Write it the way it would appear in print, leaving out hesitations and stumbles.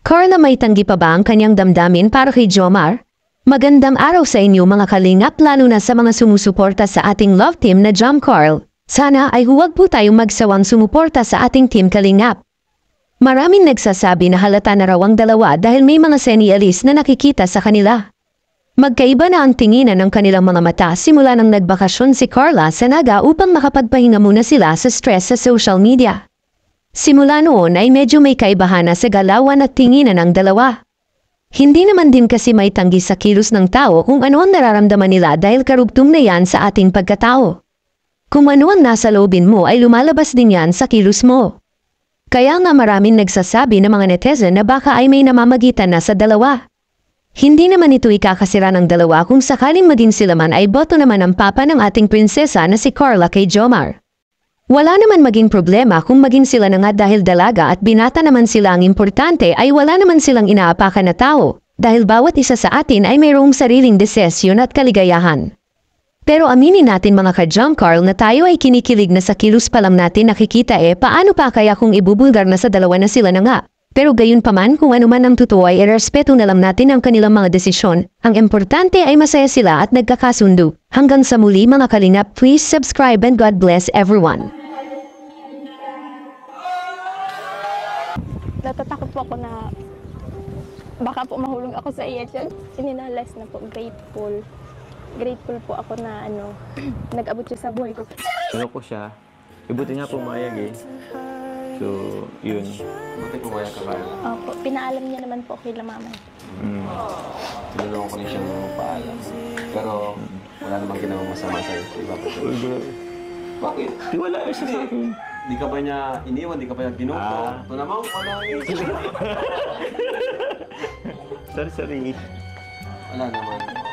Carla, may tanggi pa ba ang kanyang damdamin para kay Jomar? Magandang araw sa inyo mga kalingap, lalo na sa mga sumusuporta sa ating love team na Jom Carl. Sana ay huwag po tayong magsawang sumuporta sa ating team kalingap. Maraming nagsasabi na halata na raw ang dalawa dahil may mga senyalis na nakikita sa kanila. Magkaiba na ang tinginan ng kanilang mga mata simula nang nagbakasyon si Carla sa Naga upang makapagpahinga muna sila sa stress sa social media. Simula noon ay medyo may kaibahan na sa galawan at tinginan ng dalawa. Hindi naman din kasi may tanggi sa kilos ng tao kung ano ang nararamdaman nila dahil karugtong na yan sa ating pagkatao. Kung ano ang nasa loobin mo ay lumalabas din yan sa kilos mo. Kaya nga maraming nagsasabi ng mga netizen na baka ay may namamagitan na sa dalawa. Hindi naman ito ikakasira ng dalawa kung sakaling maging sila man ay boto naman ang papa ng ating prinsesa na si Carla kay Jomar. Wala naman maging problema kung maging sila na nga dahil dalaga at binata naman sila, ang importante ay wala naman silang inaapakan na tao dahil bawat isa sa atin ay mayroong sariling desisyon at kaligayahan. Pero aminin natin mga ka-Jom Carl na tayo ay kinikilig na sa kilos pa lang natin nakikita paano pa kaya kung ibubulgar na sa dalawa na sila na nga. Pero gayon pa man kung ano man ang totoo ay irespeto na lang natin ang kanilang mga desisyon. Ang importante ay masaya sila at nagkakasundo. Hanggang sa muli mga kalingap, please subscribe and God bless everyone. Natatakot po ako na baka po mahulog ako sa iya dyan. Ininales na po, grateful. Grateful po ako na nag-abot siya sa buhay ko. Ano ko siya, ibuti nga pumayag So, yun. Buti pumayag ka ba? Opo, pinaalam niya naman po kay mama. Tinulungan ko na siyang magpaalam. Pero wala namang ginawang masama sa'yo. Iba pa siya. Bakit? Di wala siya sa akin. Di ka ba niya iniwan? Di ka ba niya ginuto? Ito naman, wala Sorry. Wala naman.